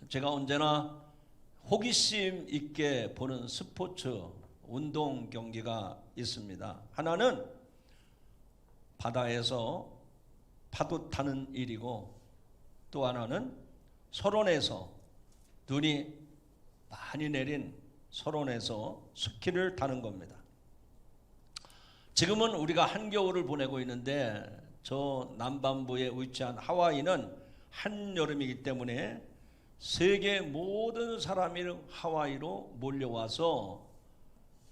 제가 언제나 호기심 있게 보는 스포츠 운동 경기가 있습니다. 하나는 바다에서 파도 타는 일이고, 또 하나는 설원에서 눈이 많이 내린 설원에서 스키를 타는 겁니다. 지금은 우리가 한겨울을 보내고 있는데, 저 남반부에 위치한 하와이는 한여름이기 때문에 세계 모든 사람이 하와이로 몰려와서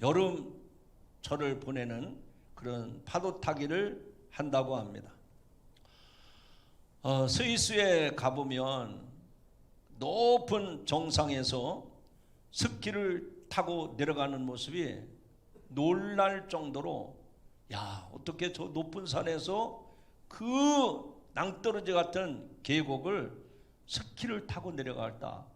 여름철을 보내는 그런 파도 타기를 한다고 합니다. 스위스에 가보면 높은 정상에서 스키를 타고 내려가는 모습이 놀랄 정도로, 야, 어떻게 저 높은 산에서 그 낭떠러지 같은 계곡을 스키를 타고 내려갈까?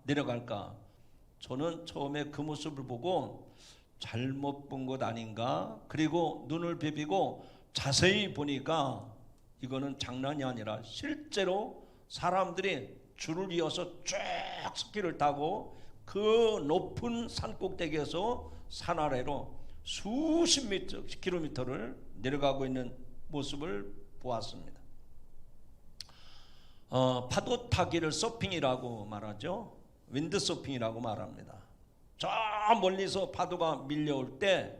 저는 처음에 그 모습을 보고 잘못 본 것 아닌가? 그리고 눈을 비비고 자세히 보니까 이거는 장난이 아니라 실제로 사람들이 줄을 이어서 쭉 스키를 타고 그 높은 산 꼭대기에서 산 아래로 수십 킬로미터를 내려가고 있는 모습을 보았습니다. 파도 타기를 서핑이라고 말하죠. 윈드서핑이라고 말합니다. 저 멀리서 파도가 밀려올 때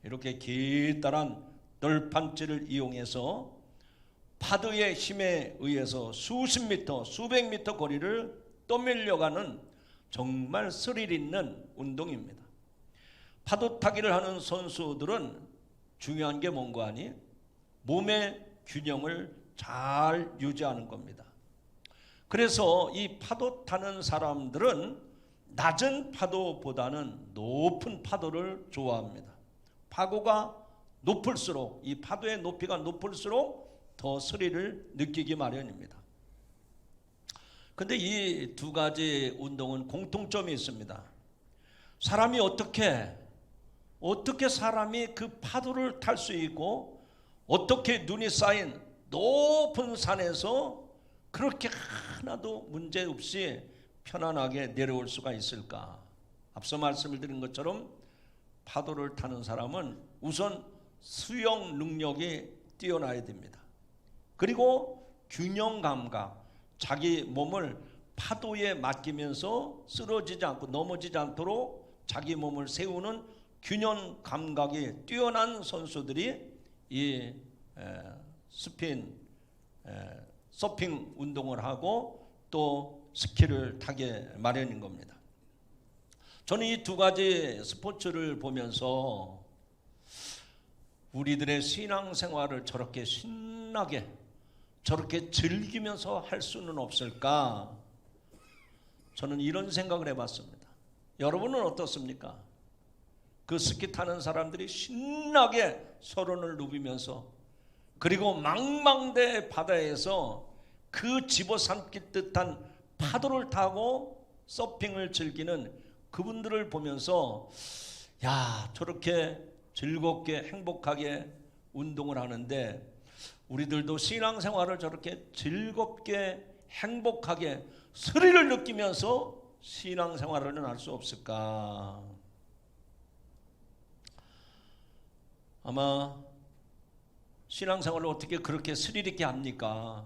이렇게 길다란 널판지를 이용해서 파도의 힘에 의해서 수십 미터, 수백 미터 거리를 떠밀려가는 정말 스릴 있는 운동입니다. 파도 타기를 하는 선수들은 중요한 게 뭔가 하니? 몸의 균형을 잘 유지하는 겁니다. 그래서 이 파도 타는 사람들은 낮은 파도보다는 높은 파도를 좋아합니다. 파고가 높을수록, 이 파도의 높이가 높을수록 더 스릴을 느끼기 마련입니다. 근데 이 두 가지 운동은 공통점이 있습니다. 사람이 어떻게 사람이 그 파도를 탈 수 있고, 어떻게 눈이 쌓인 높은 산에서 그렇게 하나도 문제없이 편안하게 내려올 수가 있을까? 앞서 말씀을 드린 것처럼 파도를 타는 사람은 우선 수영 능력이 뛰어나야 됩니다. 그리고 균형 감각, 자기 몸을 파도에 맡기면서 쓰러지지 않고 넘어지지 않도록 자기 몸을 세우는 균형 감각이 뛰어난 선수들이 이 서핑 운동을 하고 또 스키를 타게 마련인 겁니다. 저는 이 두 가지 스포츠를 보면서 우리들의 신앙생활을 저렇게 신나게, 저렇게 즐기면서 할 수는 없을까? 저는 이런 생각을 해봤습니다. 여러분은 어떻습니까? 그 스키 타는 사람들이 신나게 서론을 누비면서, 그리고 망망대 바다에서 그 집어삼킬 듯한 파도를 타고 서핑을 즐기는 그분들을 보면서, 야, 저렇게 즐겁게 행복하게 운동을 하는데 우리들도 신앙생활을 저렇게 즐겁게 행복하게 스릴을 느끼면서 신앙생활을 할 수 없을까? 아마 신앙생활을 어떻게 그렇게 스릴 있게 합니까?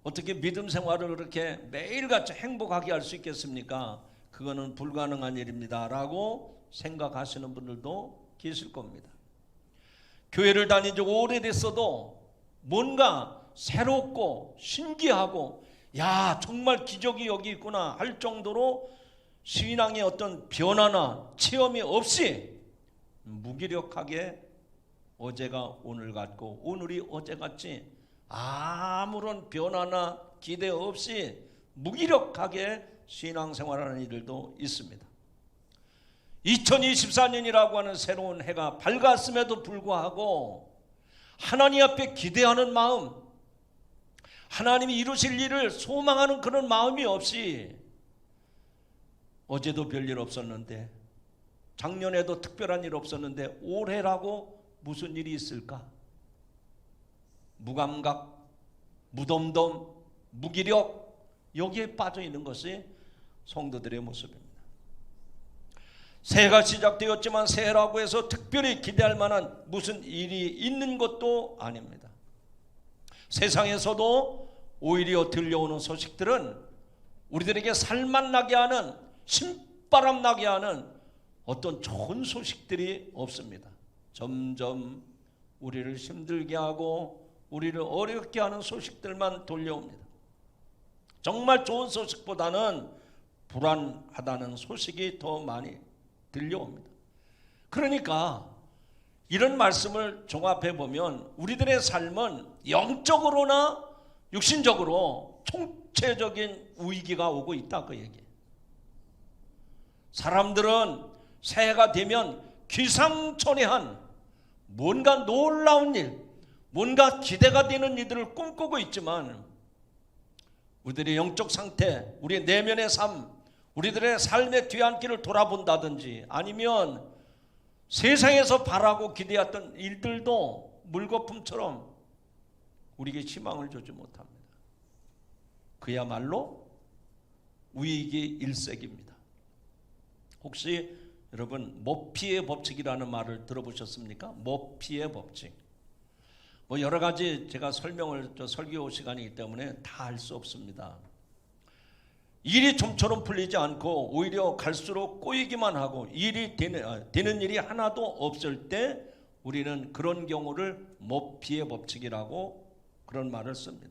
어떻게 믿음 생활을 그렇게 매일같이 행복하게 할 수 있겠습니까? 그거는 불가능한 일입니다 라고 생각하시는 분들도 계실 겁니다. 교회를 다닌 지 오래됐어도 뭔가 새롭고 신기하고, 야, 정말 기적이 여기 있구나 할 정도로 신앙의 어떤 변화나 체험이 없이 무기력하게 어제가 오늘 같고 오늘이 어제 같이 아무런 변화나 기대 없이 무기력하게 신앙생활하는 이들도 있습니다. 2024년이라고 하는 새로운 해가 밝았음에도 불구하고 하나님 앞에 기대하는 마음, 하나님이 이루실 일을 소망하는 그런 마음이 없이, 어제도 별일 없었는데, 작년에도 특별한 일 없었는데 올해라고 무슨 일이 있을까? 무감각, 무덤덤, 무기력, 여기에 빠져 있는 것이 성도들의 모습입니다. 새해가 시작되었지만 새해라고 해서 특별히 기대할 만한 무슨 일이 있는 것도 아닙니다. 세상에서도 오히려 들려오는 소식들은 우리들에게 살맛나게 하는, 신바람 나게 하는 어떤 좋은 소식들이 없습니다. 점점 우리를 힘들게 하고 우리를 어렵게 하는 소식들만 돌려옵니다. 정말 좋은 소식보다는 불안하다는 소식이 더 많이 들려옵니다. 그러니까 이런 말씀을 종합해 보면 우리들의 삶은 영적으로나 육신적으로 총체적인 위기가 오고 있다, 그 얘기. 사람들은 새해가 되면 기상천외한 뭔가 놀라운 일, 뭔가 기대가 되는 일들을 꿈꾸고 있지만 우리들의 영적 상태, 우리의 내면의 삶, 우리들의 삶의 뒤안길을 돌아본다든지 아니면 세상에서 바라고 기대했던 일들도 물거품처럼 우리에게 희망을 주지 못합니다. 그야말로 위기 일색입니다. 혹시 여러분 모피의 법칙이라는 말을 들어보셨습니까? 모피의 법칙. 여러 가지 제가 설명을 설교 시간이기 때문에 다 할 수 없습니다. 일이 좀처럼 풀리지 않고 오히려 갈수록 꼬이기만 하고 일이 되는 일이 하나도 없을 때 우리는 그런 경우를 모피의 법칙이라고 그런 말을 씁니다.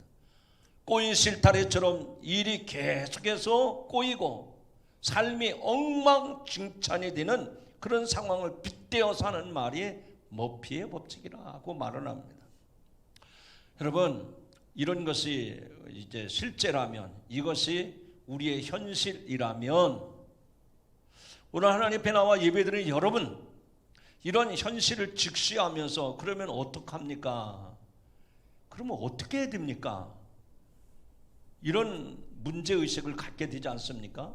꼬인 실타래처럼 일이 계속해서 꼬이고 삶이 엉망진창이 되는 그런 상황을 빗대어서 하는 말이 모피의 법칙이라고 말을 합니다. 여러분, 이런 것이 이제 실제라면, 이것이 우리의 현실이라면 오늘 하나님 앞에 나와 예배드리는 여러분, 이런 현실을 직시하면서 그러면 어떡합니까? 그러면 어떻게 해야 됩니까? 이런 문제의식을 갖게 되지 않습니까?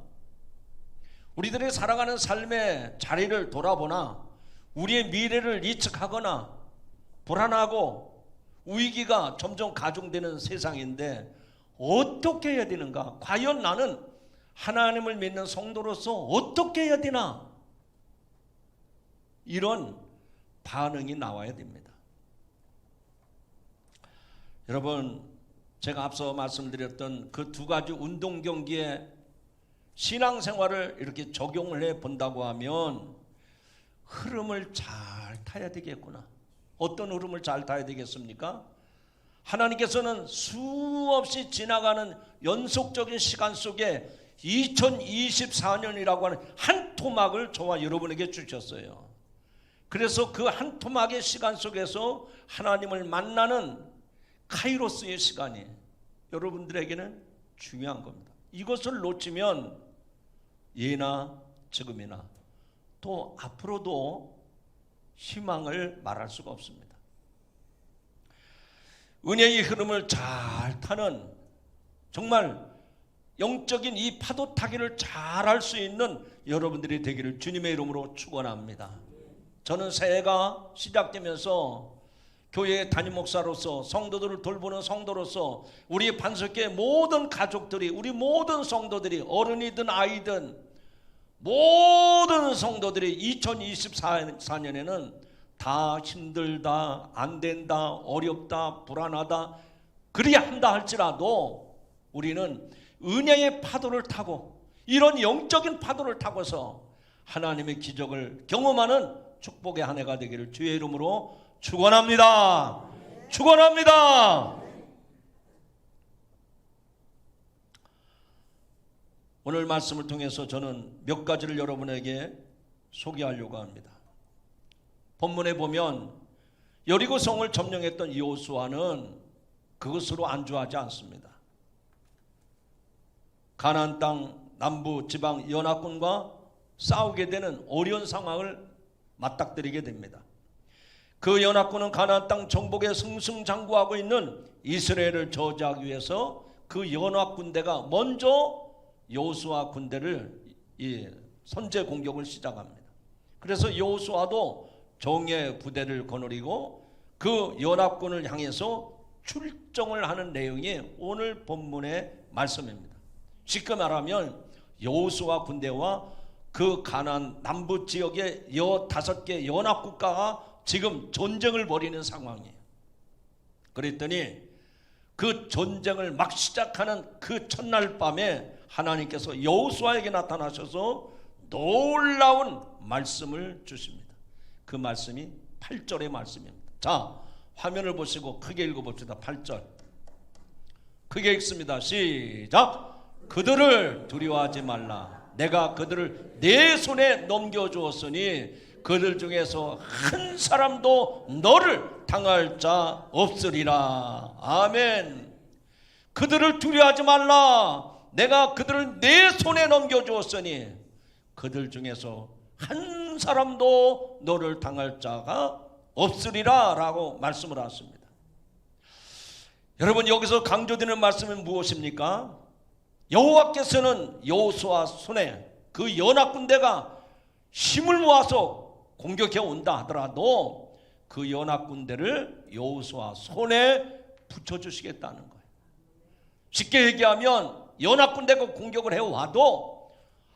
우리들이 살아가는 삶의 자리를 돌아보나 우리의 미래를 예측하거나 불안하고 위기가 점점 가중되는 세상인데 어떻게 해야 되는가? 과연 나는 하나님을 믿는 성도로서 어떻게 해야 되나? 이런 반응이 나와야 됩니다. 여러분, 제가 앞서 말씀드렸던 그 두 가지 운동 경기에 신앙생활을 이렇게 적용을 해 본다고 하면 흐름을 잘 타야 되겠구나. 어떤 흐름을 잘 타야 되겠습니까? 하나님께서는 수없이 지나가는 연속적인 시간 속에 2024년이라고 하는 한 토막을 저와 여러분에게 주셨어요. 그래서 그 한 토막의 시간 속에서 하나님을 만나는 카이로스의 시간이 여러분들에게는 중요한 겁니다. 이것을 놓치면 예나 지금이나 또 앞으로도 희망을 말할 수가 없습니다. 은혜의 흐름을 잘 타는, 정말 영적인 이 파도 타기를 잘 할 수 있는 여러분들이 되기를 주님의 이름으로 축원합니다. 저는 새해가 시작되면서 교회의 담임 목사로서, 성도들을 돌보는 성도로서, 우리 반석교회 모든 가족들이, 우리 모든 성도들이, 어른이든 아이든 모든 성도들이 2024년에는 다 힘들다, 안 된다, 어렵다, 불안하다, 그래야 한다 할지라도 우리는 은혜의 파도를 타고, 이런 영적인 파도를 타고서 하나님의 기적을 경험하는 축복의 한 해가 되기를 주의 이름으로 축원합니다. 축원합니다. 오늘 말씀을 통해서 저는 몇 가지를 여러분에게 소개하려고 합니다. 본문에 보면 여리고성을 점령했던 여호수아는 그것으로 안주하지 않습니다. 가나안 땅 남부 지방 연합군과 싸우게 되는 어려운 상황을 맞닥뜨리게 됩니다. 그 연합군은 가나안 땅 정복에 승승장구하고 있는 이스라엘을 저지하기 위해서 그 연합군대가 먼저 여호수아 군대를 선제 공격을 시작합니다. 그래서 여호수아도 정예 부대를 거느리고 그 연합군을 향해서 출정을 하는 내용이 오늘 본문의 말씀입니다. 쉽게 말하면 여호수아 군대와 그 가나안 남부 지역의 15개 연합국가가 지금 전쟁을 벌이는 상황이에요. 그랬더니 그 전쟁을 막 시작하는 그 첫날 밤에 하나님께서 여호수아에게 나타나셔서 놀라운 말씀을 주십니다. 그 말씀이 8절의 말씀입니다. 자, 화면을 보시고 크게 읽어봅시다. 8절 크게 읽습니다. 시작. 그들을 두려워하지 말라. 내가 그들을 내 손에 넘겨주었으니 그들 중에서 한 사람도 너를 당할 자 없으리라. 아멘. 그들을 두려워하지 말라. 내가 그들을 내 손에 넘겨주었으니 그들 중에서 한 사람도 너를 당할 자가 없으리라 라고 말씀을 하십니다. 여러분, 여기서 강조되는 말씀은 무엇입니까? 여호와께서는 여호수아 손에 그 연합군대가 힘을 모아서 공격해 온다 하더라도 그 연합군대를 여호수아 손에 붙여주시겠다는 거예요. 쉽게 얘기하면 연합군대가 공격을 해와도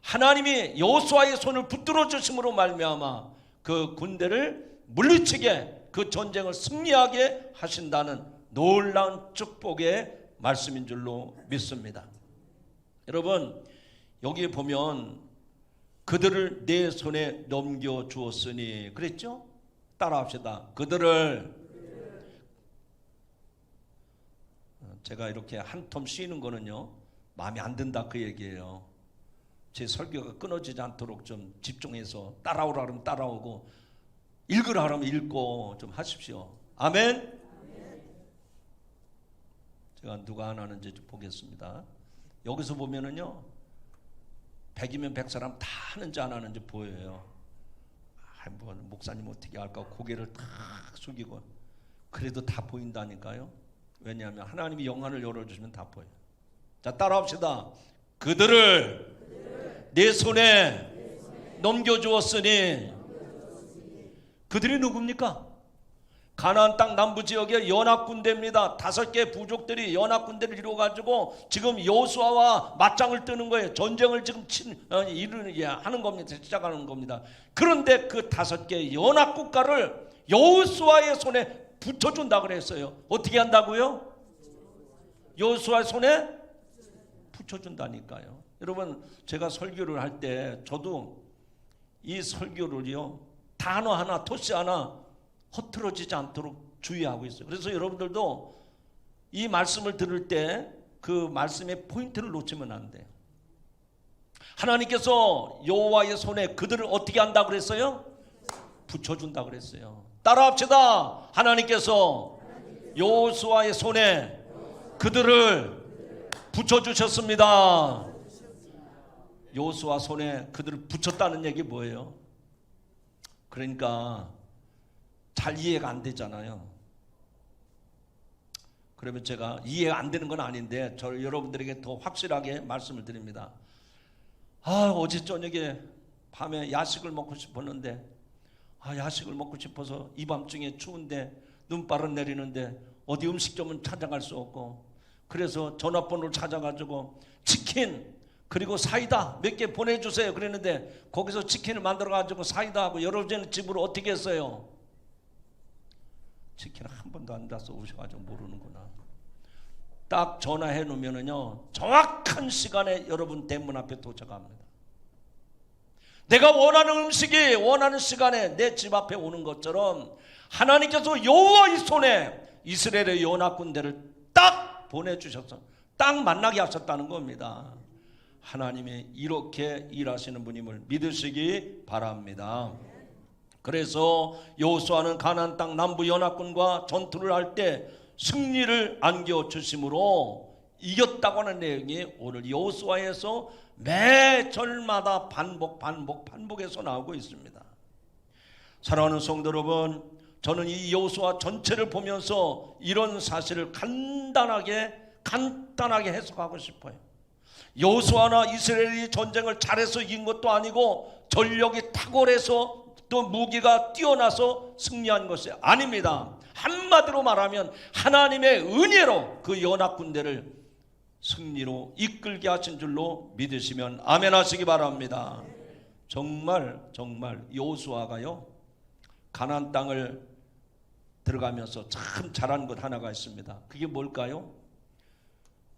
하나님이 여호수아의 손을 붙들어 주심으로 말미암아 그 군대를 물리치게, 그 전쟁을 승리하게 하신다는 놀라운 축복의 말씀인 줄로 믿습니다. 여러분, 여기 보면 그들을 내 손에 넘겨주었으니 그랬죠? 따라합시다. 그들을. 제가 이렇게 한 텀 쉬는 거는요, 마음에 안 든다 그 얘기예요. 제 설교가 끊어지지 않도록 좀 집중해서 따라오라 그러면 따라오고 읽으라 그러면 읽고 좀 하십시오. 아멘. 제가 누가 안 하는지 좀 보겠습니다. 여기서 보면은요, 100이면 100사람 다 하는지 안 하는지 보여요. 뭐 목사님 어떻게 할까 고개를 탁 숙이고, 그래도 다 보인다니까요. 왜냐하면 하나님이 영안을 열어주시면 다 보여요. 자, 따라합시다. 그들을 내 손에 넘겨주었으니. 그들이 누굽니까? 가나안 땅 남부 지역의 연합군대입니다. 5개 부족들이 연합군대를 이루어가지고 지금 여호수아와 맞짱을 뜨는 거예요. 전쟁을 지금 하는 겁니다. 시작하는 겁니다. 그런데 그 5개 연합국가를 여호수아의 손에 붙여준다 그랬어요. 어떻게 한다고요? 여호수아의 손에 붙여준다니까요. 여러분, 제가 설교를 할 때 저도 이 설교를요, 단어 하나 토시 하나 허틀어지지 않도록 주의하고 있어요. 그래서 여러분들도 이 말씀을 들을 때 그 말씀의 포인트를 놓치면 안 돼요. 하나님께서 여호와의 손에 그들을 어떻게 한다 그랬어요? 붙여준다 그랬어요. 따라합시다. 하나님께서 여호수아의 손에 그들을 붙여주셨습니다. 여호수아 손에 그들을 붙였다는 얘기 뭐예요? 그러니까 잘 이해가 안 되잖아요. 그러면 제가 이해가 안 되는 건 아닌데 여러분들에게 더 확실하게 말씀을 드립니다. 어제 저녁에 밤에 야식을 먹고 싶었는데 야식을 먹고 싶어서 이 밤중에 추운데 눈발은 내리는데 어디 음식점은 찾아갈 수 없고, 그래서 전화번호를 찾아가지고 치킨 그리고 사이다 몇 개 보내주세요 그랬는데 거기서 치킨을 만들어가지고 사이다하고 여러분의 집으로 어떻게 했어요? 치킨 한 번도 안 잡숴 오셔가지고 모르는구나. 딱 전화해 놓으면은요, 정확한 시간에 여러분 대문 앞에 도착합니다. 내가 원하는 음식이 원하는 시간에 내 집 앞에 오는 것처럼 하나님께서 여호와의 손에 이스라엘의 연합군대를 딱 보내주셔서 딱 만나게 하셨다는 겁니다. 하나님이 이렇게 일하시는 분임을 믿으시기 바랍니다. 그래서 여호수아는 가나안 땅 남부 연합군과 전투를 할 때 승리를 안겨주심으로 이겼다고 하는 내용이 오늘 여호수아에서 매 절마다 반복해서 나오고 있습니다. 사랑하는 성도 여러분, 저는 이 여호수아 전체를 보면서 이런 사실을 간단하게 해석하고 싶어요. 여호수아나 이스라엘이 전쟁을 잘해서 이긴 것도 아니고 전력이 탁월해서 또 무기가 뛰어나서 승리한 것이 아닙니다. 한마디로 말하면 하나님의 은혜로 그 연합군대를 승리로 이끌게 하신 줄로 믿으시면 아멘 하시기 바랍니다. 정말 여호수아가요, 가나안 땅을 들어가면서 참 잘한 것 하나가 있습니다. 그게 뭘까요?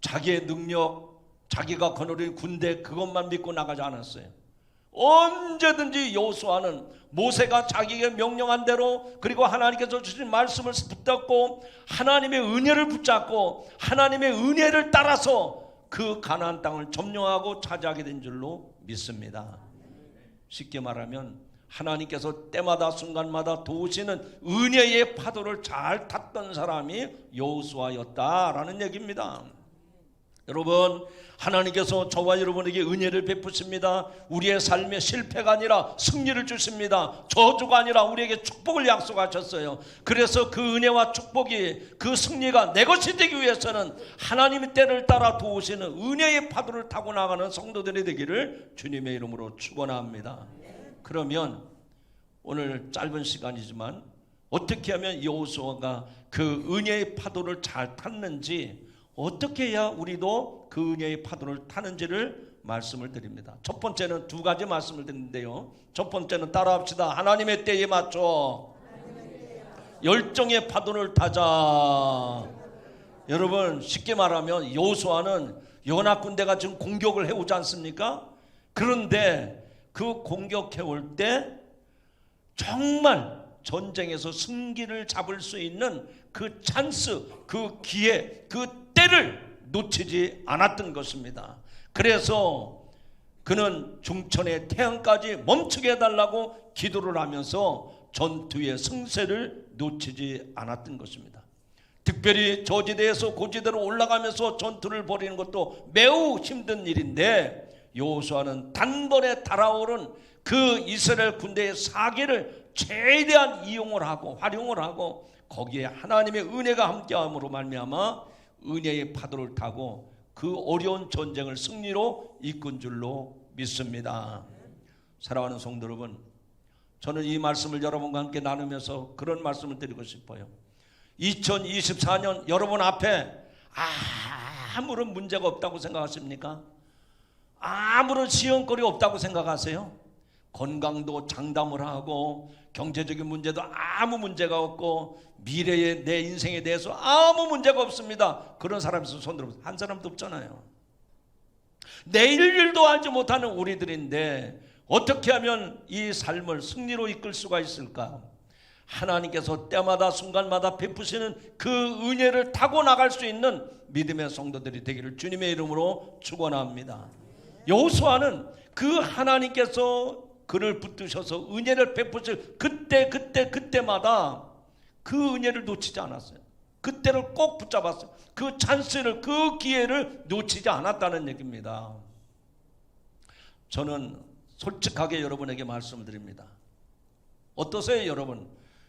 자기의 능력, 자기가 거느린 군대, 그것만 믿고 나가지 않았어요. 언제든지 여호수아는 모세가 자기에게 명령한 대로, 그리고 하나님께서 주신 말씀을 붙잡고 하나님의 은혜를 붙잡고 하나님의 은혜를 따라서 그 가나안 땅을 점령하고 차지하게 된 줄로 믿습니다. 쉽게 말하면 하나님께서 때마다 순간마다 도우시는 은혜의 파도를 잘 탔던 사람이 여호수아였다라는 얘기입니다. 여러분, 하나님께서 저와 여러분에게 은혜를 베푸십니다. 우리의 삶에 실패가 아니라 승리를 주십니다. 저주가 아니라 우리에게 축복을 약속하셨어요. 그래서 그 은혜와 축복이, 그 승리가 내 것이 되기 위해서는 하나님의 때를 따라 도우시는 은혜의 파도를 타고 나가는 성도들이 되기를 주님의 이름으로 축원합니다. 그러면 오늘 짧은 시간이지만 어떻게 하면 여호수아가 그 은혜의 파도를 잘 탔는지, 어떻게 해야 우리도 그 은혜의 파도를 타는지를 말씀을 드립니다. 첫 번째는 두 가지 말씀을 드리는데요, 첫 번째는 따라합시다. 하나님의 때에 맞춰 열정의 파도를 타자. 여러분, 쉽게 말하면 여호수아는 연합군대가 지금 공격을 해오지 않습니까? 그런데 그 공격해올 때 정말 전쟁에서 승기를 잡을 수 있는 그 찬스, 그 기회, 그 때를 놓치지 않았던 것입니다. 그래서 그는 중천의 태양까지 멈추게 해달라고 기도를 하면서 전투의 승세를 놓치지 않았던 것입니다. 특별히 저지대에서 고지대로 올라가면서 전투를 벌이는 것도 매우 힘든 일인데, 여호수아는 단번에 달아오른 그 이스라엘 군대의 사기를 최대한 이용을 하고 활용을 하고, 거기에 하나님의 은혜가 함께함으로 말미암아 은혜의 파도를 타고 그 어려운 전쟁을 승리로 이끈 줄로 믿습니다. 사랑하는 성도 여러분, 저는 이 말씀을 여러분과 함께 나누면서 그런 말씀을 드리고 싶어요. 2024년 여러분 앞에 아무런 문제가 없다고 생각하십니까? 아무런 시험거리 없다고 생각하세요? 건강도 장담을 하고 경제적인 문제도 아무 문제가 없고 미래의 내 인생에 대해서 아무 문제가 없습니다. 그런 사람이 있으면 손 들어보세요. 한 사람도 없잖아요. 내일 일도 알지 못하는 우리들인데 어떻게 하면 이 삶을 승리로 이끌 수가 있을까? 하나님께서 때마다 순간마다 베푸시는 그 은혜를 타고 나갈 수 있는 믿음의 성도들이 되기를 주님의 이름으로 축원합니다. 여호수아는 그 하나님께서 그를 붙드셔서 은혜를 베푸실 그때마다 그 은혜를 놓치지 않았어요. 그때를 꼭 붙잡았어요. 그 찬스를, 그 기회를 놓치지 않았다는 얘기입니다. 저는 솔직하게 여러분에게 말씀드립니다. 어떠세요, 여러분?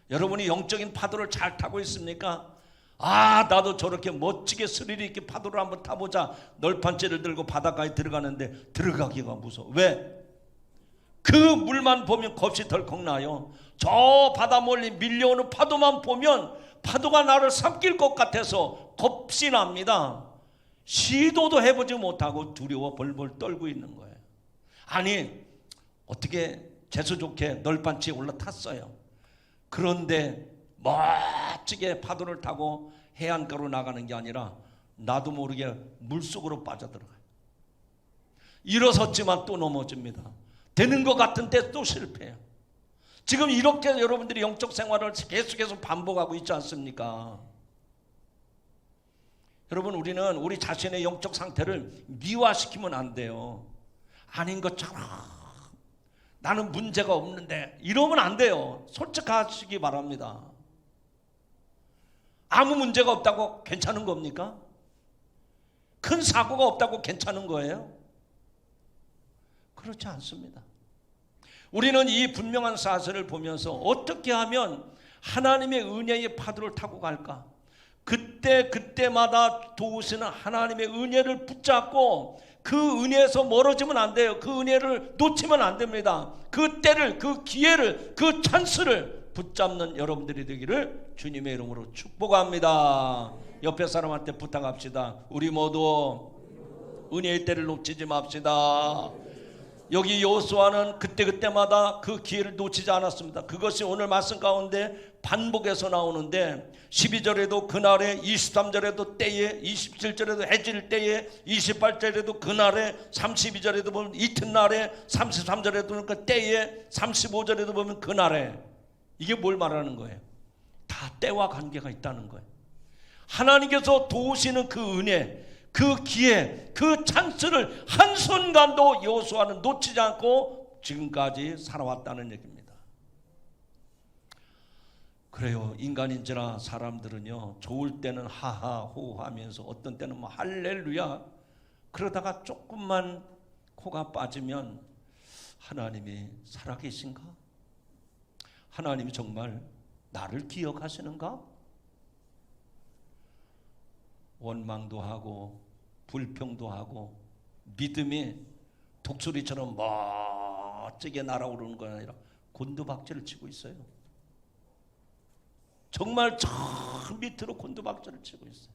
여러분이 영적인 파도를 잘 타고 있습니까? 나도 저렇게 멋지게 스릴 있게 파도를 한번 타보자. 널판째를 들고 바닷가에 들어가는데 들어가기가 무서워. 왜? 그 물만 보면 겁이 덜컥 나요. 저 바다 멀리 밀려오는 파도만 보면 파도가 나를 삼킬 것 같아서 겁이 납니다. 시도도 해보지 못하고 두려워 벌벌 떨고 있는 거예요. 아니, 어떻게 재수 좋게 널판치에 올라탔어요. 그런데 멋지게 파도를 타고 해안가로 나가는 게 아니라 나도 모르게 물속으로 빠져들어가요. 일어섰지만 또 넘어집니다. 되는 것 같은데 또 실패해요. 지금 이렇게 여러분들이 영적 생활을 계속해서 반복하고 있지 않습니까? 여러분, 우리는 우리 자신의 영적 상태를 미화시키면 안 돼요. 아닌 것처럼 나는 문제가 없는데 이러면 안 돼요. 솔직하시기 바랍니다. 아무 문제가 없다고 괜찮은 겁니까? 큰 사고가 없다고 괜찮은 거예요? 그렇지 않습니다. 우리는 이 분명한 사실을 보면서 어떻게 하면 하나님의 은혜의 파도를 타고 갈까? 그때마다 도우시는 하나님의 은혜를 붙잡고 그 은혜에서 멀어지면 안 돼요. 그 은혜를 놓치면 안 됩니다. 그 때를, 그 기회를, 그 찬스를 붙잡는 여러분들이 되기를 주님의 이름으로 축복합니다. 옆에 사람한테 부탁합시다. 우리 모두 은혜의 때를 놓치지 맙시다. 여기 여호수아는 그때그때마다 그 기회를 놓치지 않았습니다. 그것이 오늘 말씀 가운데 반복해서 나오는데 12절에도 그날에, 23절에도 때에, 27절에도 해질 때에, 28절에도 그날에, 32절에도 보면 이튿날에, 33절에도 그 때에, 35절에도 보면 그날에. 이게 뭘 말하는 거예요? 다 때와 관계가 있다는 거예요. 하나님께서 도우시는 그 은혜, 그 기회, 그 찬스를 한순간도 여호수아는 놓치지 않고 지금까지 살아왔다는 얘기입니다. 그래요. 인간인지라 사람들은요, 좋을 때는 하하 호호 하면서 어떤 때는 뭐 할렐루야, 그러다가 조금만 코가 빠지면 하나님이 살아계신가? 하나님이 정말 나를 기억하시는가? 원망도 하고 불평도 하고 믿음이 독수리처럼 멋지게 날아오르는 건 아니라 곤두박질을 치고 있어요. 정말 저 밑으로 곤두박질을 치고 있어요.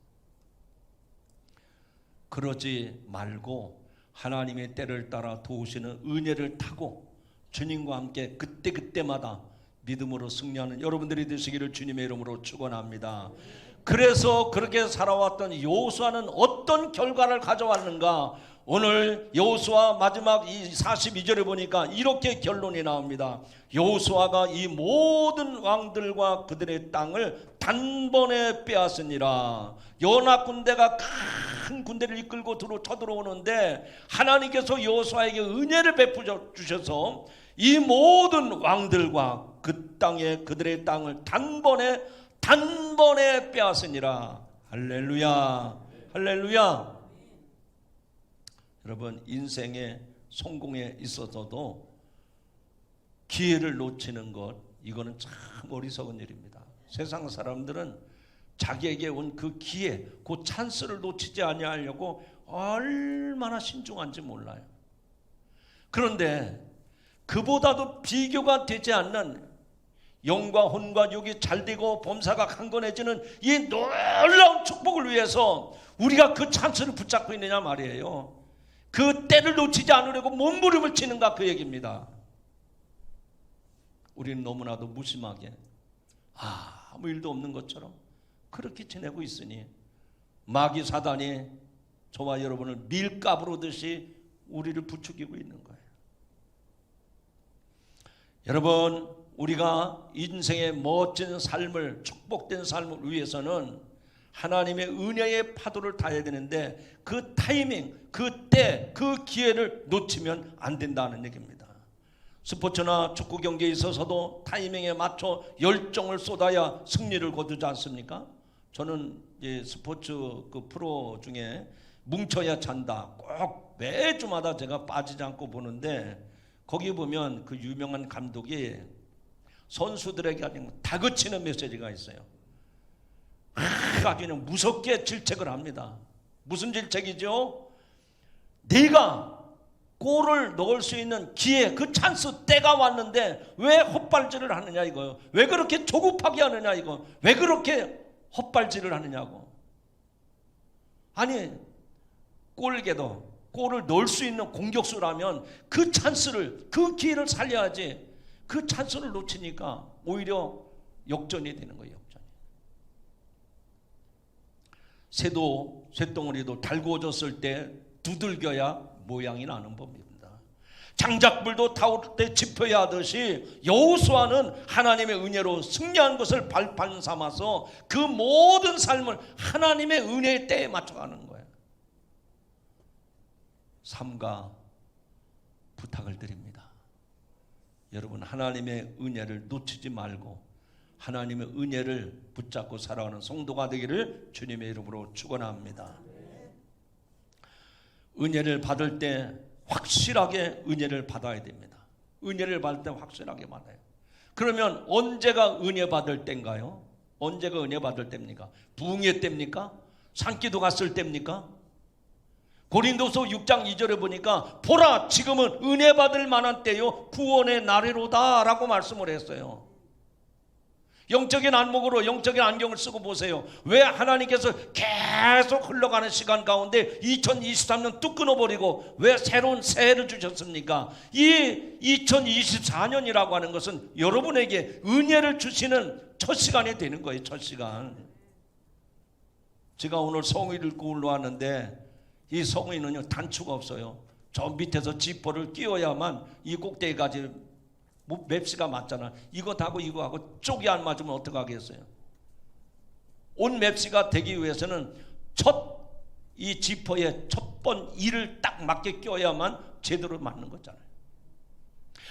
그러지 말고 하나님의 때를 따라 도우시는 은혜를 타고 주님과 함께 그때그때마다 믿음으로 승리하는 여러분들이 되시기를 주님의 이름으로 축원합니다. 그래서 그렇게 살아왔던 여호수아는 어떤 결과를 가져왔는가? 오늘 여호수아 마지막 이 42절에 보니까 이렇게 결론이 나옵니다. 여호수아가 이 모든 왕들과 그들의 땅을 단번에 빼앗으니라. 연합 군대가 큰 군대를 이끌고 쳐들어오는데 하나님께서 여호수아에게 은혜를 베풀어 주셔서 이 모든 왕들과 그 땅에 그들의 땅을 단번에 빼앗으니라. 할렐루야, 할렐루야. 여러분, 인생의 성공에 있어서도 기회를 놓치는 것, 이거는 참 어리석은 일입니다. 세상 사람들은 자기에게 온 그 기회, 그 찬스를 놓치지 아니하려고 얼마나 신중한지 몰라요. 그런데 그보다도 비교가 되지 않는 영과 혼과 육이 잘되고 범사가 강건해지는 이 놀라운 축복을 위해서 우리가 그 찬스를 붙잡고 있느냐 말이에요. 그 때를 놓치지 않으려고 몸부림을 치는가, 그 얘기입니다. 우리는 너무나도 무심하게 아무 일도 없는 것처럼 그렇게 지내고 있으니 마귀 사단이 저와 여러분을 밀가부로 듯이 우리를 부추기고 있는 거예요. 여러분, 우리가 인생의 멋진 삶을, 축복된 삶을 위해서는 하나님의 은혜의 파도를 타야 되는데 그 타이밍, 그 때, 그 기회를 놓치면 안 된다는 얘기입니다. 스포츠나 축구 경기에 있어서도 타이밍에 맞춰 열정을 쏟아야 승리를 거두지 않습니까? 저는 스포츠 그 프로 중에 뭉쳐야 찬다 꼭 매주마다 제가 빠지지 않고 보는데, 거기 보면 그 유명한 감독이 선수들에게 아주 다그치는 메시지가 있어요. 아주 그냥 무섭게 질책을 합니다. 무슨 질책이죠? 네가 골을 넣을 수 있는 기회, 그 찬스 때가 왔는데 왜 헛발질을 하느냐 이거요. 왜 그렇게 조급하게 하느냐 이거. 왜 그렇게 헛발질을 하느냐고. 아니, 골게도 골을 넣을 수 있는 공격수라면 그 찬스를, 그 기회를 살려야지. 그 찬스를 놓치니까 오히려 역전이 되는 거예요. 역전이. 새도 쇳덩어리도 달구어졌을 때 두들겨야 모양이 나는 법입니다. 장작불도 타올 때 지펴야 하듯이 여호수아는 하나님의 은혜로 승리한 것을 발판 삼아서 그 모든 삶을 하나님의 은혜의 때에 맞춰가는 거예요. 삼가 부탁을 드립니다. 여러분, 하나님의 은혜를 놓치지 말고 하나님의 은혜를 붙잡고 살아가는 성도가 되기를 주님의 이름으로 축원합니다. 은혜를 받을 때 확실하게 은혜를 받아야 됩니다. 은혜를 받을 때 확실하게 받아요. 그러면 언제가 은혜 받을 때인가요? 언제가 은혜 받을 때입니까? 부흥의 때입니까? 산기도 갔을 때입니까? 고린도서 6장 2절에 보니까 보라, 지금은 은혜 받을 만한 때요 구원의 날이로다 라고 말씀을 했어요. 영적인 안목으로 영적인 안경을 쓰고 보세요. 왜 하나님께서 계속 흘러가는 시간 가운데 2023년 뚝 끊어버리고 왜 새로운 새해를 주셨습니까? 이 2024년이라고 하는 것은 여러분에게 은혜를 주시는 첫 시간이 되는 거예요. 첫 시간. 제가 오늘 성의를 읽고 올라왔는데 이 성의는요 단추가 없어요. 저 밑에서 지퍼를 끼워야만 이 꼭대기까지 맵시가 맞잖아. 이거 하고 이거 하고 쪽이 안 맞으면 어떡하겠어요? 온 맵시가 되기 위해서는 이 지퍼에 첫 번 일을 딱 맞게 껴야만 제대로 맞는 거잖아요.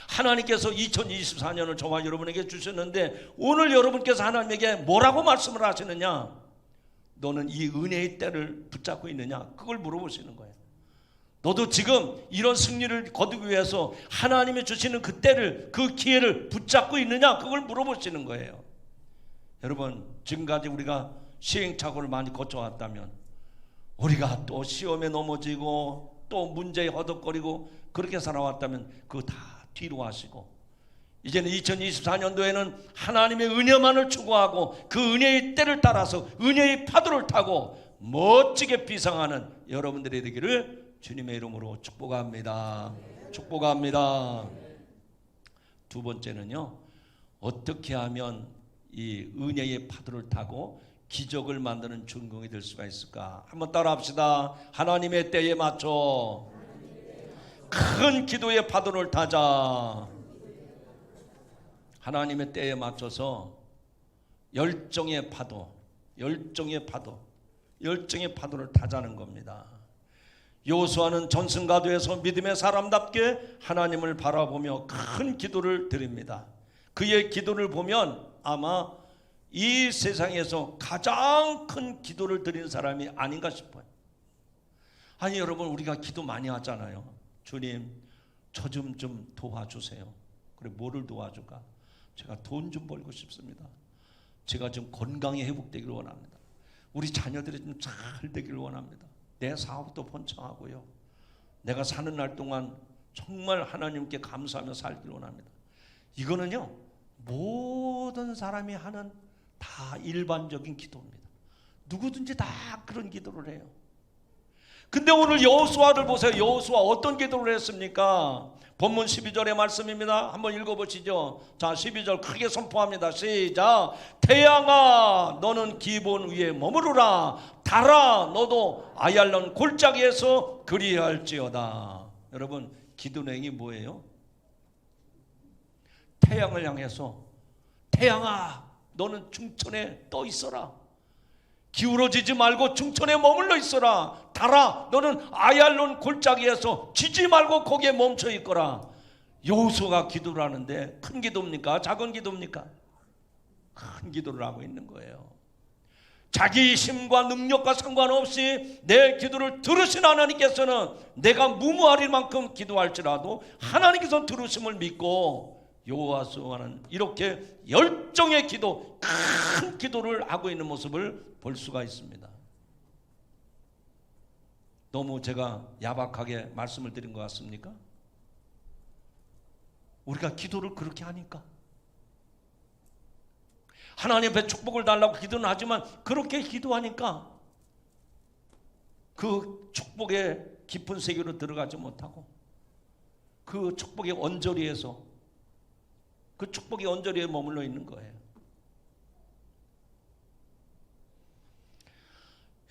하나님께서 2024년을 저와 여러분에게 주셨는데 오늘 여러분께서 하나님에게 뭐라고 말씀을 하시느냐? 너는 이 은혜의 때를 붙잡고 있느냐? 그걸 물어보시는 거예요. 너도 지금 이런 승리를 거두기 위해서 하나님이 주시는 그 때를, 그 기회를 붙잡고 있느냐? 그걸 물어보시는 거예요. 여러분, 지금까지 우리가 시행착오를 많이 거쳐왔다면 우리가 또 시험에 넘어지고 또 문제에 허덕거리고 그렇게 살아왔다면 그거 다 뒤로 하시고 이제는 2024년도에는 하나님의 은혜만을 추구하고 그 은혜의 때를 따라서 은혜의 파도를 타고 멋지게 비상하는 여러분들이 되기를 주님의 이름으로 축복합니다. 축복합니다. 두 번째는요, 어떻게 하면 이 은혜의 파도를 타고 기적을 만드는 주인공이 될 수가 있을까? 한번 따라 합시다. 하나님의 때에 맞춰 큰 기도의 파도를 타자. 하나님의 때에 맞춰서 열정의 파도를 타자는 겁니다. 여호수아는 전승가도에서 믿음의 사람답게 하나님을 바라보며 큰 기도를 드립니다. 그의 기도를 보면 아마 이 세상에서 가장 큰 기도를 드린 사람이 아닌가 싶어요. 아니 여러분, 우리가 기도 많이 하잖아요. 주님, 저 좀 도와주세요. 그래, 뭐를 도와줄까? 제가 돈 좀 벌고 싶습니다. 제가 좀 건강이 회복되기를 원합니다. 우리 자녀들이 좀 잘 되기를 원합니다. 내 사업도 번창하고요. 내가 사는 날 동안 정말 하나님께 감사하며 살기를 원합니다. 이거는요, 모든 사람이 하는 다 일반적인 기도입니다. 누구든지 다 그런 기도를 해요. 근데 오늘 여호수아를 보세요. 여호수아 어떤 기도를 했습니까? 본문 12절의 말씀입니다. 한번 읽어보시죠. 자, 12절 크게 선포합니다. 시작. 태양아, 너는 기본 위에 머무르라. 달아, 너도 아얄론 골짜기에서 그리할지어다. 여러분, 기도 내용이 뭐예요? 태양을 향해서 태양아, 너는 중천에 떠 있어라. 기울어지지 말고 중천에 머물러 있어라. 달아, 너는 아얄론 골짜기에서 지지 말고 거기에 멈춰 있거라. 여호수아가 기도를 하는데 큰 기도입니까? 작은 기도입니까? 큰 기도를 하고 있는 거예요. 자기 힘과 능력과 상관없이 내 기도를 들으신 하나님께서는 내가 무모할 만큼 기도할지라도 하나님께서 들으심을 믿고 여호수아는 이렇게 열정의 기도, 큰 기도를 하고 있는 모습을 볼 수가 있습니다. 너무 제가 야박하게 말씀을 드린 것 같습니까? 우리가 기도를 그렇게 하니까 하나님 앞에 축복을 달라고 기도는 하지만 그렇게 기도하니까 그 축복의 깊은 세계로 들어가지 못하고 그 축복의 언저리에서 그 축복의 언저리에 머물러 있는 거예요.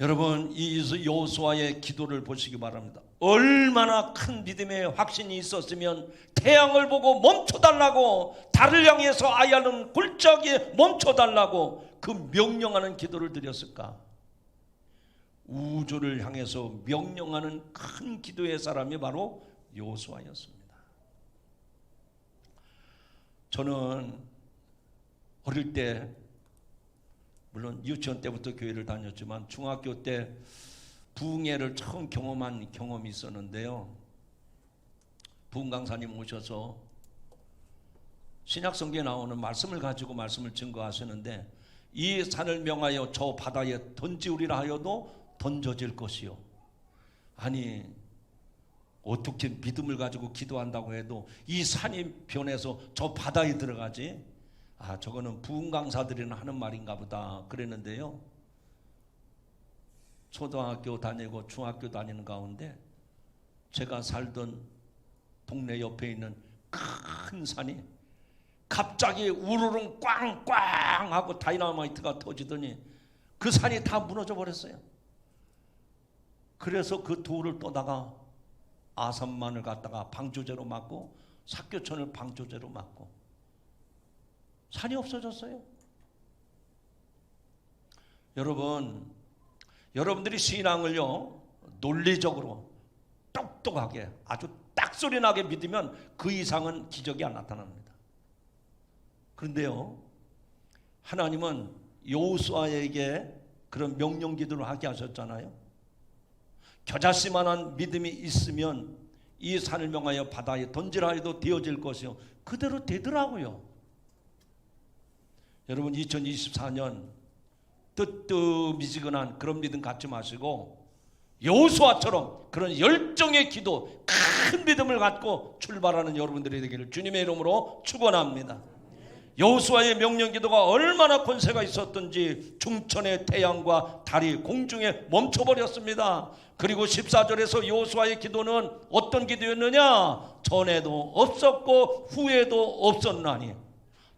여러분, 이 여호수아의 기도를 보시기 바랍니다. 얼마나 큰 믿음의 확신이 있었으면 태양을 보고 멈춰달라고, 달을 향해서 아얄론 골짜기에 멈춰달라고 그 명령하는 기도를 드렸을까? 우주를 향해서 명령하는 큰 기도의 사람이 바로 여호수아였습니다. 저는 어릴 때, 물론 유치원 때부터 교회를 다녔지만 중학교 때 부흥회를 처음 경험한 경험이 있었는데요. 부흥 강사님 오셔서 신약성경에 나오는 말씀을 가지고 말씀을 증거하시는데, 이 산을 명하여 저 바다에 던지우리라 하여도 던져질 것이요. 아니, 어떻게 믿음을 가지고 기도한다고 해도 이 산이 변해서 저 바다에 들어가지? 아, 저거는 부흥 강사들이나 하는 말인가 보다 그랬는데요. 초등학교 다니고 중학교 다니는 가운데 제가 살던 동네 옆에 있는 큰 산이 갑자기 우르릉 꽝꽝 하고 다이나마이트가 터지더니 그 산이 다 무너져 버렸어요. 그래서 그 돌을 떠다가 아산만을 갖다가 방조제로 맞고 삭교천을 방조제로 맞고 산이 없어졌어요. 여러분들이 신앙을요 논리적으로 똑똑하게 아주 딱소리 나게 믿으면 그 이상은 기적이 안 나타납니다. 그런데요, 하나님은 여호수아에게 그런 명령 기도를 하게 하셨잖아요. 겨자씨만한 믿음이 있으면 이 산을 명하여 바다에 던지라 해도 되어질 것이요. 그대로 되더라고요. 여러분 2024년 뜨뜻미지근한 그런 믿음 갖지 마시고 여호수아처럼 그런 열정의 기도, 큰 믿음을 갖고 출발하는 여러분들이 되기를 주님의 이름으로 축원합니다. 여호수아의 명령 기도가 얼마나 권세가 있었던지 중천의 태양과 달이 공중에 멈춰버렸습니다. 그리고 14절에서 여호수아의 기도는 어떤 기도였느냐? 전에도 없었고 후에도 없었나니.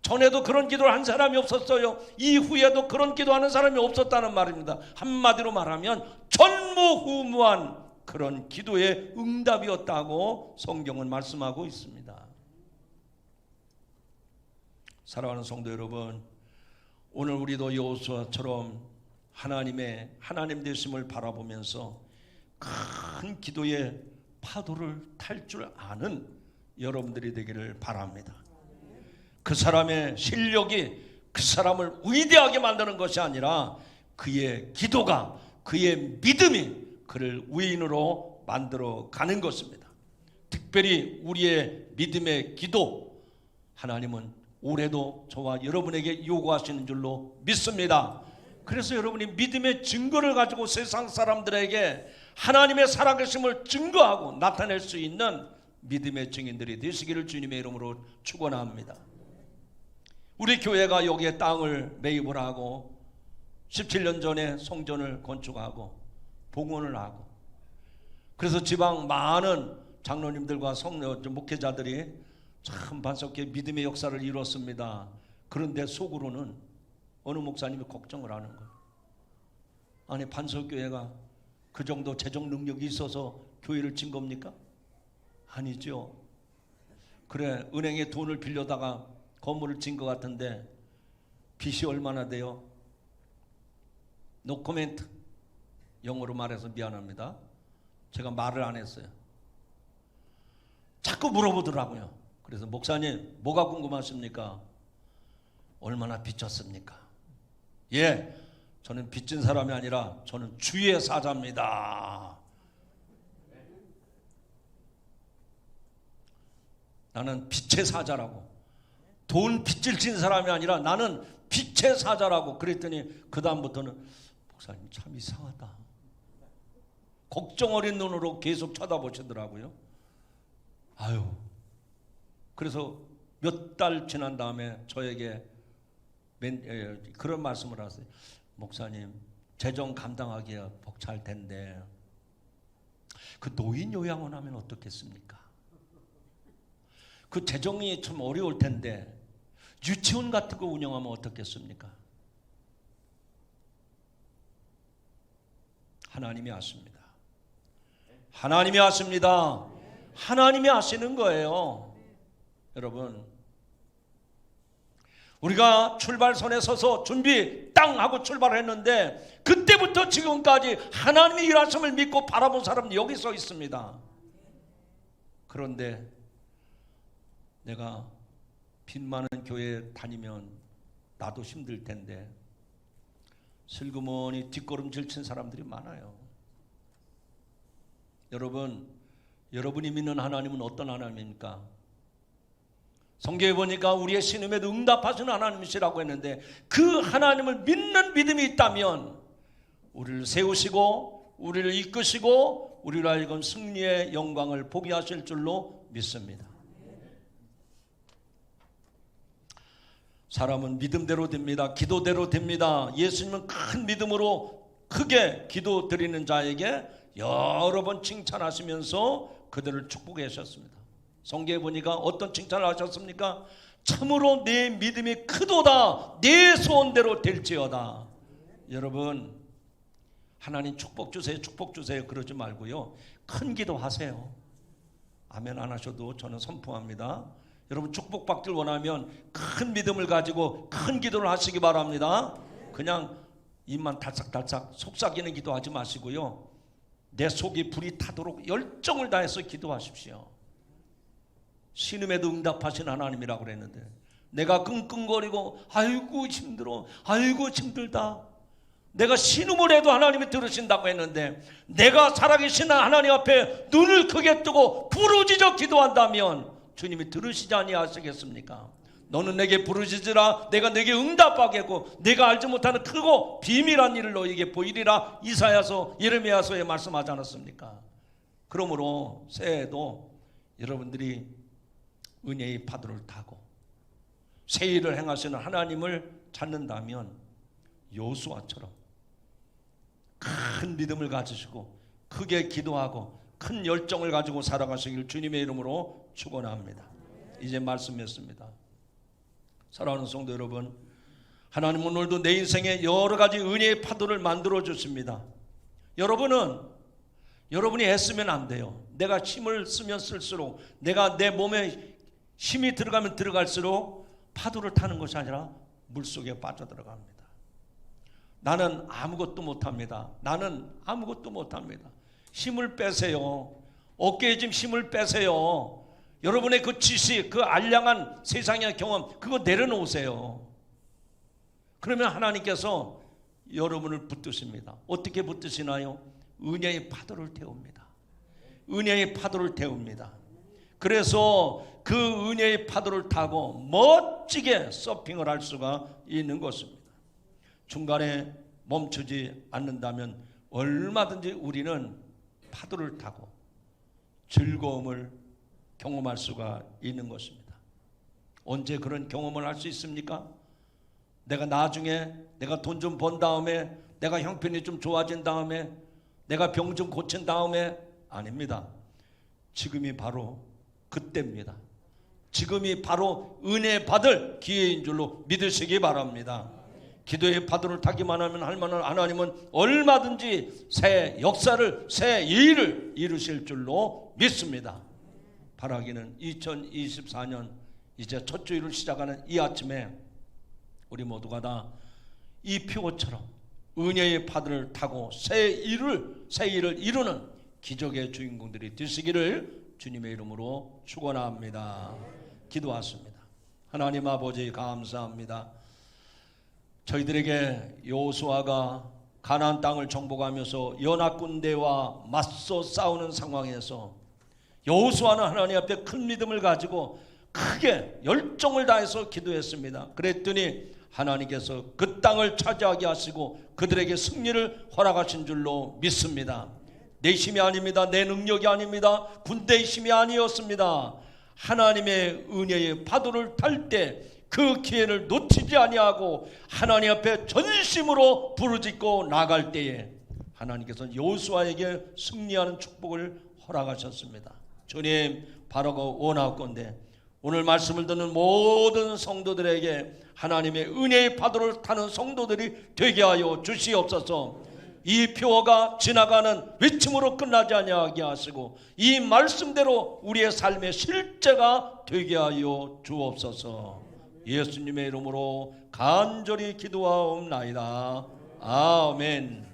전에도 그런 기도를 한 사람이 없었어요. 이후에도 그런 기도하는 사람이 없었다는 말입니다. 한마디로 말하면 전무후무한 그런 기도의 응답이었다고 성경은 말씀하고 있습니다. 사랑하는 성도 여러분, 오늘 우리도 여호수아처럼 하나님 되심을 바라보면서 큰 기도의 파도를 탈 줄 아는 여러분들이 되기를 바랍니다. 그 사람의 실력이 그 사람을 위대하게 만드는 것이 아니라 그의 기도가, 그의 믿음이 그를 위인으로 만들어 가는 것입니다. 특별히 우리의 믿음의 기도, 하나님은 올해도 저와 여러분에게 요구하시는 줄로 믿습니다. 그래서 여러분이 믿음의 증거를 가지고 세상 사람들에게 하나님의 살아계심을 증거하고 나타낼 수 있는 믿음의 증인들이 되시기를 주님의 이름으로 축원합니다. 우리 교회가 여기에 땅을 매입을 하고 17년 전에 성전을 건축하고 봉헌을 하고, 그래서 지방 많은 장로님들과 목회자들이 참 반석계 믿음의 역사를 이뤘습니다. 그런데 속으로는 어느 목사님이 걱정을 하는 거예요. 아니, 반석교회가 그 정도 재정 능력이 있어서 교회를 진 겁니까? 아니죠. 그래, 은행에 돈을 빌려다가 건물을 진 것 같은데 빚이 얼마나 돼요? 노 코멘트. 영어로 말해서 미안합니다. 제가 말을 안 했어요. 자꾸 물어보더라고요. 그래서 목사님, 뭐가 궁금하십니까? 얼마나 빚졌습니까? 예, 저는 빚진 사람이 아니라 저는 주의 사자입니다. 나는 빛의 사자라고. 돈 빚을 진 사람이 아니라 나는 빛의 사자라고. 그랬더니 그 다음부터는 목사님 참 이상하다. 걱정 어린 눈으로 계속 쳐다보시더라고요. 아유, 그래서 몇 달 지난 다음에 저에게 그런 말씀을 하세요. 목사님, 재정 감당하기가 벅찰 텐데 그 노인 요양원 하면 어떻겠습니까? 그 재정이 좀 어려울 텐데 유치원 같은 거 운영하면 어떻겠습니까? 하나님이 아십니다. 하나님이 아십니다. 하나님이 아시는 거예요. 여러분, 우리가 출발선에 서서 준비 땅 하고 출발했는데 그때부터 지금까지 하나님의 일하심을 믿고 바라본 사람은 여기 서 있습니다. 그런데 내가 빚 많은 교회에 다니면 나도 힘들 텐데 슬그머니 뒷걸음질 친 사람들이 많아요. 여러분이 믿는 하나님은 어떤 하나님입니까? 성경에 보니까 우리의 신음에도 응답하시는 하나님이시라고 했는데 그 하나님을 믿는 믿음이 있다면 우리를 세우시고 우리를 이끄시고 우리를 하여금 승리의 영광을 보게 하실 줄로 믿습니다. 사람은 믿음대로 됩니다. 기도대로 됩니다. 예수님은 큰 믿음으로 크게 기도 드리는 자에게 여러 번 칭찬하시면서 그들을 축복하셨습니다. 성경에 보니까 어떤 칭찬을 하셨습니까? 참으로 내 믿음이 크도다. 내 소원대로 될지어다. 여러분, 하나님 축복 주세요, 축복 주세요 그러지 말고요, 큰 기도 하세요. 아멘 안 하셔도 저는 선포합니다. 여러분 축복받길 원하면 큰 믿음을 가지고 큰 기도를 하시기 바랍니다. 그냥 입만 달싹달싹 속삭이는 기도하지 마시고요, 내 속이 불이 타도록 열정을 다해서 기도하십시오. 신음에도 응답하신 하나님이라고 그랬는데, 내가 끙끙거리고 아이고 힘들어, 아이고 힘들다, 내가 신음을 해도 하나님이 들으신다고 했는데, 내가 살아계신 하나님 앞에 눈을 크게 뜨고 부르짖어 기도한다면 주님이 들으시지 아니하시겠습니까? 너는 내게 부르짖으라 내가 내게 응답하겠고 내가 알지 못하는 크고 비밀한 일을 너에게 보이리라. 이사야서 예레미야서에 말씀하지 않았습니까? 그러므로 새해에도 여러분들이 은혜의 파도를 타고 새 일을 행하시는 하나님을 찾는다면 여호수아처럼 큰 믿음을 가지시고 크게 기도하고 큰 열정을 가지고 살아가시길 주님의 이름으로 축원합니다. 이제 말씀했습니다. 사랑하는 성도 여러분, 하나님은 오늘도 내 인생에 여러 가지 은혜의 파도를 만들어 주십니다. 여러분이 애쓰면 안 돼요. 내가 힘을 쓰면 쓸수록, 내가 내 몸에 힘이 들어가면 들어갈수록 파도를 타는 것이 아니라 물속에 빠져들어갑니다. 나는 아무것도 못합니다. 나는 아무것도 못합니다. 힘을 빼세요. 어깨에 좀 힘을 빼세요. 여러분의 그 지식, 그 알량한 세상의 경험, 그거 내려놓으세요. 그러면 하나님께서 여러분을 붙드십니다. 어떻게 붙드시나요? 은혜의 파도를 태웁니다. 은혜의 파도를 태웁니다. 그래서 그 은혜의 파도를 타고 멋지게 서핑을 할 수가 있는 것입니다. 중간에 멈추지 않는다면 얼마든지 우리는 파도를 타고 즐거움을 경험할 수가 있는 것입니다. 언제 그런 경험을 할 수 있습니까? 내가 나중에 내가 돈 좀 번 다음에, 내가 형편이 좀 좋아진 다음에, 내가 병 좀 고친 다음에? 아닙니다. 지금이 바로 그때입니다. 지금이 바로 은혜 받을 기회인 줄로 믿으시기 바랍니다. 기도의 파도를 타기만 하면 할 만한 하나님은 얼마든지 새 역사를, 새 일을 이루실 줄로 믿습니다. 바라기는 2024년 이제 첫 주일을 시작하는 이 아침에 우리 모두가 다 이 표처럼 은혜의 파도를 타고 새 일을 이루는 기적의 주인공들이 되시기를 주님의 이름으로 축원합니다. 기도하십니다. 하나님 아버지 감사합니다. 저희들에게 여호수아가 가나안 땅을 정복하면서 연합군대와 맞서 싸우는 상황에서 여호수아는 하나님 앞에 큰 믿음을 가지고 크게 열정을 다해서 기도했습니다. 그랬더니 하나님께서 그 땅을 차지하게 하시고 그들에게 승리를 허락하신 줄로 믿습니다. 내 힘이 아닙니다. 내 능력이 아닙니다. 군대의 힘이 아니었습니다. 하나님의 은혜의 파도를 탈 때 그 기회를 놓치지 아니하고 하나님 앞에 전심으로 부르짖고 나갈 때에 하나님께서 여호수아에게 승리하는 축복을 허락하셨습니다. 주님, 바로 그 원하건대 오늘 말씀을 듣는 모든 성도들에게 하나님의 은혜의 파도를 타는 성도들이 되게 하여 주시옵소서. 이 표어가 지나가는 외침으로 끝나지 아니하게 하시고 이 말씀대로 우리의 삶의 실제가 되게 하여 주옵소서. 예수님의 이름으로 간절히 기도하옵나이다. 아멘.